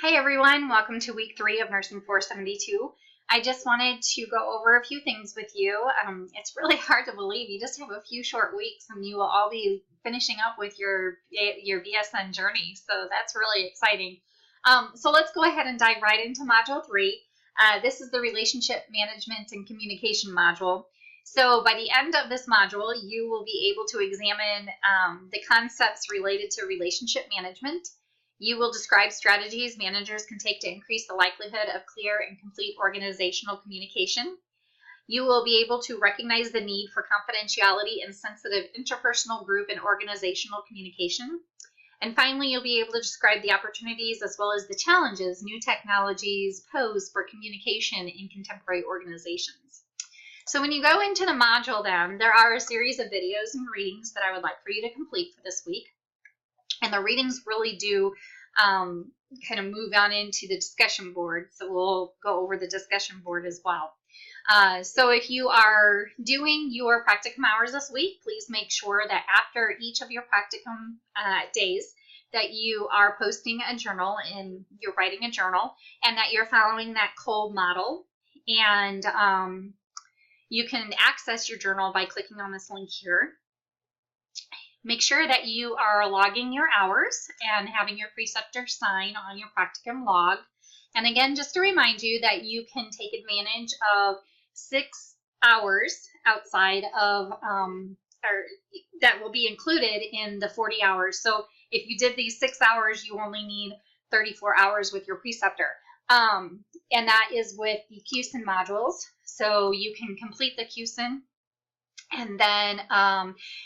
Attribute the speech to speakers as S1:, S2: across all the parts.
S1: Hi everyone, welcome to week 3 of Nursing 472. I just wanted to go over a few things with you. It's really hard to believe you just have a few short weeks and you will all be finishing up with your BSN journey, so that's really exciting. So let's go ahead and dive right into Module 3. This is the Relationship Management and Communication module. So by the end of this module, you will be able to examine the concepts related to relationship management. You will describe strategies managers can take to increase the likelihood of clear and complete organizational communication. You will be able to recognize the need for confidentiality and sensitive interpersonal, group, and organizational communication. And finally, you'll be able to describe the opportunities as well as the challenges new technologies pose for communication in contemporary organizations. So when you go into the module then, there are a series of videos and readings that I would like for you to complete for this week. And the readings really do kind of move on into the discussion board. So we'll go over the discussion board as well. So if you are doing your practicum hours this week, please make sure that after each of your practicum days that you are posting a journal and you're writing a journal and that you're following that cold model. And you can access your journal by clicking on this link here. Make sure that you are logging your hours and having your preceptor sign on your practicum log. And again, just to remind you that you can take advantage of 6 hours outside of, or that will be included in the 40 hours. So if you did these 6 hours, you only need 34 hours with your preceptor. And that is with the QSIN modules. So you can complete the QSIN. And then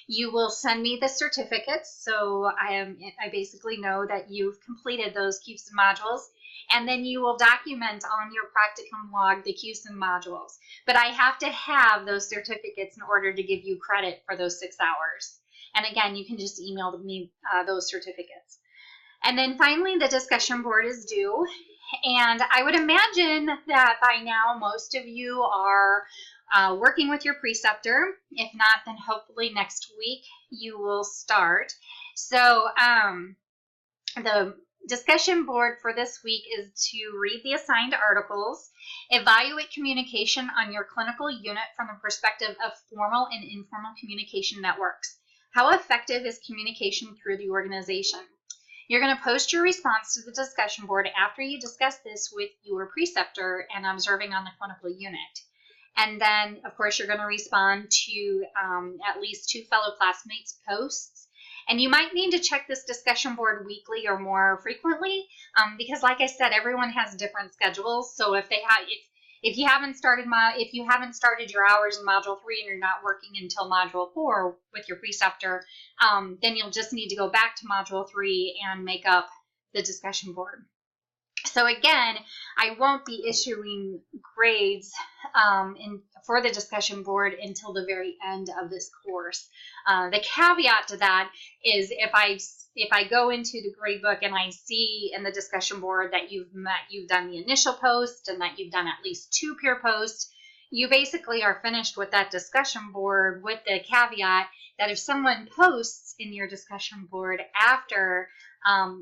S1: you will send me the certificates. So I basically know that you've completed those QSIN modules. And then you will document on your practicum log the QSIN modules. But I have to have those certificates in order to give you credit for those 6 hours. And again, you can just email me those certificates. And then finally, the discussion board is due. And I would imagine that by now most of you are working with your preceptor. If not, then hopefully next week you will start. So the discussion board for this week is to read the assigned articles, evaluate communication on your clinical unit from the perspective of formal and informal communication networks. How effective is communication through the organization? You're going to post your response to the discussion board after you discuss this with your preceptor and observing on the clinical unit. And then, of course, you're going to respond to at least 2 fellow classmates' posts. And you might need to check this discussion board weekly or more frequently because, like I said, everyone has different schedules. So if you haven't started your hours in Module 3 and you're not working until Module 4 with your preceptor, then you'll just need to go back to Module 3 and make up the discussion board. So again, I won't be issuing grades for the discussion board until the very end of this course. The caveat to that is if I go into the grade book and I see in the discussion board that you've done the initial post and that you've done at least 2 peer posts, you basically are finished with that discussion board with the caveat that if someone posts in your discussion board after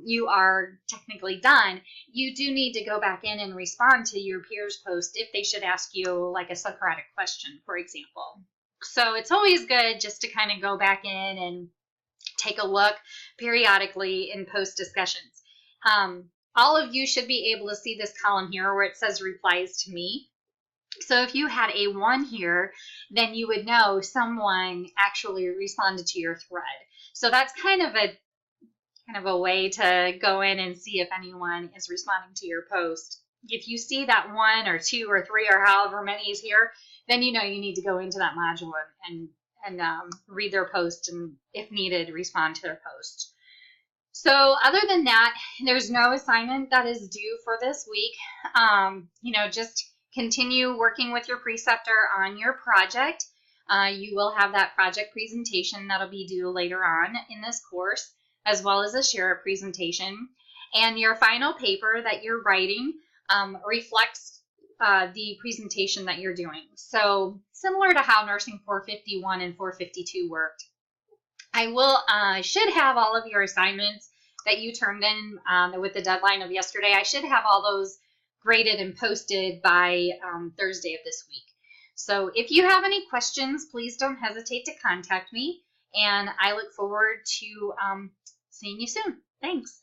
S1: you are technically done, you do need to go back in and respond to your peers' post if they should ask you like a Socratic question, for example. So it's always good just to kind of go back in and take a look periodically in post discussions. All of you should be able to see this column here where it says replies to me. So if you had a 1 here, then you would know someone actually responded to your thread. So that's kind of a way to go in and see if anyone is responding to your post. If you see that 1 or 2 or 3 or however many is here, then you know you need to go into that module and read their post and, if needed, respond to their post. So other than that, there's no assignment that is due for this week. Just continue working with your preceptor on your project. You will have that project presentation that'll be due later on in this course, as well as a share presentation. And your final paper that you're writing reflects the presentation that you're doing. So similar to how Nursing 451 and 452 worked. I should have all of your assignments that you turned in with the deadline of yesterday. I should have all those graded and posted by Thursday of this week. So if you have any questions, please don't hesitate to contact me, and I look forward to seeing you soon. Thanks.